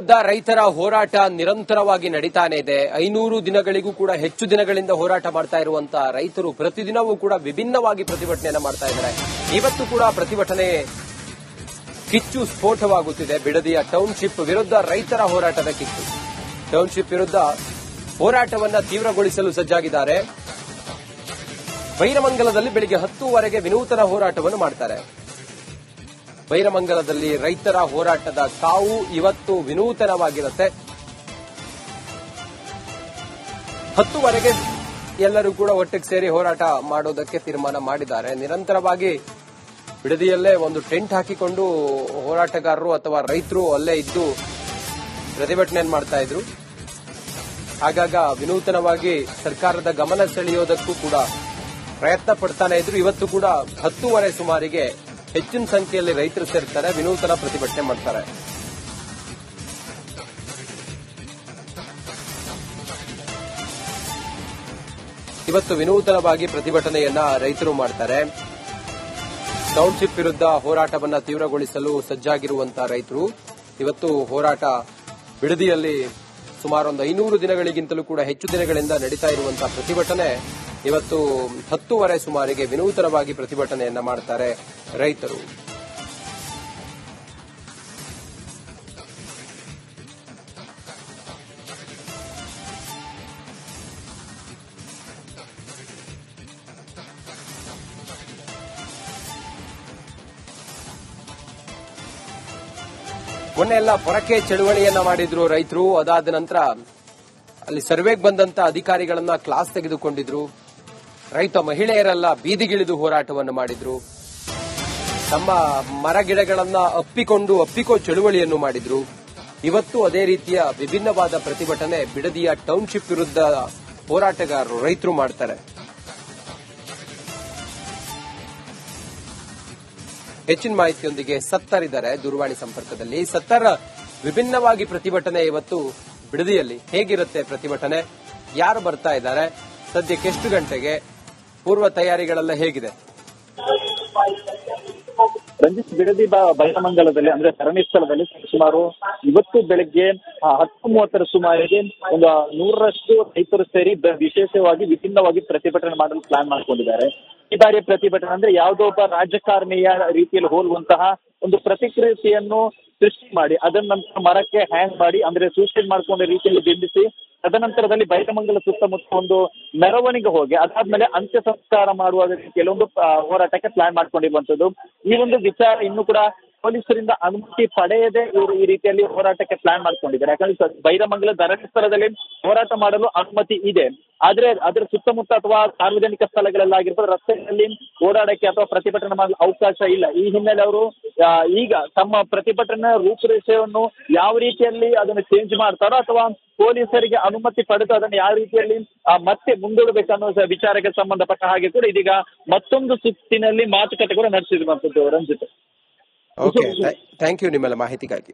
ವಿರುದ್ಧ ರೈತರ ಹೋರಾಟ ನಿರಂತರವಾಗಿ ನಡೀತಾನೆ ಇದೆ. 500 ದಿನಗಳಿಗೂ ಕೂಡ ಹೆಚ್ಚು ದಿನಗಳಿಂದ ಹೋರಾಟ ಮಾಡ್ತಾ ಇರುವಂತಹ ರೈತರು ಪ್ರತಿದಿನವೂ ಕೂಡ ವಿಭಿನ್ನವಾಗಿ ಪ್ರತಿಭಟನೆಯನ್ನ ಮಾಡ್ತಾ ಇದ್ದಾರೆ. ಇವತ್ತು ಕೂಡ ಪ್ರತಿಭಟನೆ ಕಿಚ್ಚು ಸ್ಫೋಟವಾಗುತ್ತಿದೆ. ಬಿಡದಿಯ ಟೌನ್ಶಿಪ್ ವಿರುದ್ಧ ರೈತರ ಹೋರಾಟದ ಕಿಚ್ಚು. ಟೌನ್ಶಿಪ್ ವಿರುದ್ಧ ಹೋರಾಟವನ್ನ ತೀವ್ರಗೊಳಿಸಲು ಸಜ್ಜಾಗಿದ್ದಾರೆ. ಬೈರಮಂಗಲದಲ್ಲಿ ಬೆಳಿಗ್ಗೆ 10:00ವರೆಗೆ ವಿನೂತನ ಹೋರಾಟವನ್ನು ಮಾಡ್ತಾರೆ. ಬೈರಮಂಗಲದಲ್ಲಿ ರೈತರ ಹೋರಾಟದ ಕಾವು ಇವತ್ತು ವಿನೂತನವಾಗಿರುತ್ತೆ. 10:00ವರೆಗೆ ಎಲ್ಲರೂ ಕೂಡ ಒಟ್ಟಿಗೆ ಸೇರಿ ಹೋರಾಟ ಮಾಡೋದಕ್ಕೆ ತೀರ್ಮಾನ ಮಾಡಿದ್ದಾರೆ. ನಿರಂತರವಾಗಿ ಬಿಡದಿಯಲ್ಲೇ ಒಂದು ಟೆಂಟ್ ಹಾಕಿಕೊಂಡು ಹೋರಾಟಗಾರರು ಅಥವಾ ರೈತರು ಅಲ್ಲೇ ಇದ್ದು ಪ್ರತಿಭಟನೆಯನ್ನು ಮಾಡ್ತಾ ಇದ್ರು. ಆಗಾಗ ವಿನೂತನವಾಗಿ ಸರ್ಕಾರದ ಗಮನ ಸೆಳೆಯೋದಕ್ಕೂ ಕೂಡ ಪ್ರಯತ್ನ ಪಡ್ತಾನೆ ಇದ್ರು. ಇವತ್ತು ಕೂಡ 10:30 ಸುಮಾರಿಗೆ ಹೆಚ್ಚಿನ ಸಂಖ್ಯೆಯಲ್ಲಿ ರೈತರು ಸೇರ್ತಾರೆ, ವಿನೂತನ ಪ್ರತಿಭಟನೆ ಮಾಡ್ತಾರೆ. ಇವತ್ತು ವಿನೂತನವಾಗಿ ಪ್ರತಿಭಟನೆಯನ್ನ ರೈತರು ಮಾಡ್ತಾರೆ. ಟೌನ್ಶಿಪ್ ವಿರುದ್ಧ ಹೋರಾಟವನ್ನ ತೀವ್ರಗೊಳಿಸಲು ಸಜ್ಜಾಗಿರುವಂತಹ ರೈತರು ಇವತ್ತು ಹೋರಾಟ ಬಿಡದಿಯಲ್ಲಿ ಸುಮಾರು 500 ದಿನಗಳಿಗಿಂತಲೂ ಕೂಡ ಹೆಚ್ಚು ದಿನಗಳಿಂದ ನಡೀತಾ ಇರುವಂತಹ ಪ್ರತಿಭಟನೆ ಇವತ್ತು 10:30 ಸುಮಾರಿಗೆ ವಿನೂತನವಾಗಿ ಪ್ರತಿಭಟನೆಯನ್ನ ಮಾಡ್ತಾರೆ ರೈತರು. ಮೊನ್ನೆ ಎಲ್ಲ ಪೊರಕೆ ಚಳುವಳಿಯನ್ನ ಮಾಡಿದ್ರು ರೈತರು. ಅದಾದ ನಂತರ ಅಲ್ಲಿ ಸರ್ವೆಗೆ ಬಂದಂತ ಅಧಿಕಾರಿಗಳನ್ನ ಕ್ಲಾಸ್ ತೆಗೆದುಕೊಂಡಿದ್ರು. ರೈತ ಮಹಿಳೆಯರೆಲ್ಲ ಬೀದಿಗಿಳಿದು ಹೋರಾಟವನ್ನು ಮಾಡಿದ್ರು. ತಮ್ಮ ಮರಗಿಡಗಳನ್ನ ಅಪ್ಪಿಕೋ ಚಳುವಳಿಯನ್ನು ಮಾಡಿದ್ರು. ಇವತ್ತು ಅದೇ ರೀತಿಯ ವಿಭಿನ್ನವಾದ ಪ್ರತಿಭಟನೆ ಬಿಡದಿಯ ಟೌನ್ಶಿಪ್ ವಿರುದ್ಧ ಹೋರಾಟಗಾರರು ರೈತರು ಮಾಡ್ತಾರೆ. ಹೆಚ್ಚಿನ ಮಾಹಿತಿಯೊಂದಿಗೆ ಸತ್ತರ್ ಇದ್ದಾರೆ ದೂರವಾಣಿ ಸಂಪರ್ಕದಲ್ಲಿ. ಸತ್ತರ್, ವಿಭಿನ್ನವಾಗಿ ಪ್ರತಿಭಟನೆ ಇವತ್ತು ಬಿಡದಿಯಲ್ಲಿ ಹೇಗಿರುತ್ತೆ ಪ್ರತಿಭಟನೆ? ಯಾರು ಬರ್ತಾ ಇದ್ದಾರೆ? ಸದ್ಯಕ್ಕೆ ಎಷ್ಟು ಗಂಟೆಗೆ? ಪೂರ್ವ ತಯಾರಿಗಳೆಲ್ಲ ಹೇಗಿದೆ? ರಂಜಿತ್, ಬಿಡದಿ ಬೈರಮಂಗಲದಲ್ಲಿ ಅಂದ್ರೆ ಸರಣಿ ಸ್ಥಳದಲ್ಲಿ ಸುಮಾರು ಇವತ್ತು ಬೆಳಗ್ಗೆ 10:30 ಸುಮಾರಿಗೆ ಒಂದು 100ರಷ್ಟು ರೈತರು ಸೇರಿ ವಿಶೇಷವಾಗಿ ವಿಭಿನ್ನವಾಗಿ ಪ್ರತಿಭಟನೆ ಮಾಡಲು ಪ್ಲಾನ್ ಮಾಡ್ಕೊಂಡಿದ್ದಾರೆ. ಈ ಬಾರಿಯ ಪ್ರತಿಭಟನೆ ಅಂದ್ರೆ ಯಾವುದೋ ಒಬ್ಬ ರಾಜಕಾರಣಿಯ ರೀತಿಯಲ್ಲಿ ಹೋಲುವಂತಹ ಒಂದು ಪ್ರತಿಕ್ರಿಯೆಯನ್ನು ಸೃಷ್ಟಿ ಮಾಡಿ ಅದನ್ನ ನಂತರ ಮರಕ್ಕೆ ಹ್ಯಾಂಗ್ ಮಾಡಿ ಅಂದ್ರೆ ಸೂಸೈಡ್ ಮಾಡ್ಕೊಂಡ ರೀತಿಯಲ್ಲಿ ಬಿಂಬಿಸಿ ತದನಂತರದಲ್ಲಿ ಬೈರಮಂಗಲ ಸುತ್ತಮುತ್ತ ಒಂದು ಮೆರವಣಿಗೆ ಹೋಗಿ ಅದಾದ್ಮೇಲೆ ಅಂತ್ಯ ಸಂಸ್ಕಾರ ಮಾಡುವ ರೀತಿಯಲ್ಲಿ ಒಂದು ಹೋರಾಟಕ್ಕೆ ಪ್ಲಾನ್ ಮಾಡ್ಕೊಂಡಿರುವಂತದ್ದು. ಈ ಒಂದು ವಿಚಾರ ಇನ್ನೂ ಕೂಡ ಪೊಲೀಸರಿಂದ ಅನುಮತಿ ಪಡೆಯದೆ ಇವರು ಈ ರೀತಿಯಲ್ಲಿ ಹೋರಾಟಕ್ಕೆ ಪ್ಲಾನ್ ಮಾಡ್ಕೊಂಡಿದ್ದಾರೆ. ಯಾಕಂದ್ರೆ ಬೈರಮಂಗಲ ಧರಣಿ ಸ್ಥಳದಲ್ಲಿ ಹೋರಾಟ ಮಾಡಲು ಅನುಮತಿ ಇದೆ, ಆದ್ರೆ ಅದರ ಸುತ್ತಮುತ್ತ ಅಥವಾ ಸಾರ್ವಜನಿಕ ಸ್ಥಳಗಳಲ್ಲಾಗಿರ್ಬೋದು ರಸ್ತೆಗಳಲ್ಲಿ ಓಡಾಡಕ್ಕೆ ಅಥವಾ ಪ್ರತಿಭಟನೆ ಮಾಡಲು ಅವಕಾಶ ಇಲ್ಲ. ಈ ಹಿನ್ನೆಲೆ ಅವರು ಈಗ ತಮ್ಮ ಪ್ರತಿಭಟನಾ ರೂಪುರೇಷೆಯನ್ನು ಯಾವ ರೀತಿಯಲ್ಲಿ ಅದನ್ನು ಚೇಂಜ್ ಮಾಡ್ತಾರೋ ಅಥವಾ ಪೊಲೀಸರಿಗೆ ಅನುಮತಿ ಪಡೆದು ಅದನ್ನು ಯಾವ ರೀತಿಯಲ್ಲಿ ಮತ್ತೆ ಮುಂದೂಡಬೇಕನ್ನೋ ವಿಚಾರಕ್ಕೆ ಸಂಬಂಧಪಟ್ಟ ಹಾಗೆ ಕೂಡ ಇದೀಗ ಮತ್ತೊಂದು ಸುತ್ತಿನಲ್ಲಿ ಮಾತುಕತೆ ಕೂಡ ನಡೆಸಿರುವಂತದ್ದು. ರಂಜಿತ್, ಓಕೆ, ಥ್ಯಾಂಕ್ ಯು ನಿಮ್ಮೆಲ್ಲ ಮಾಹಿತಿಗಾಗಿ.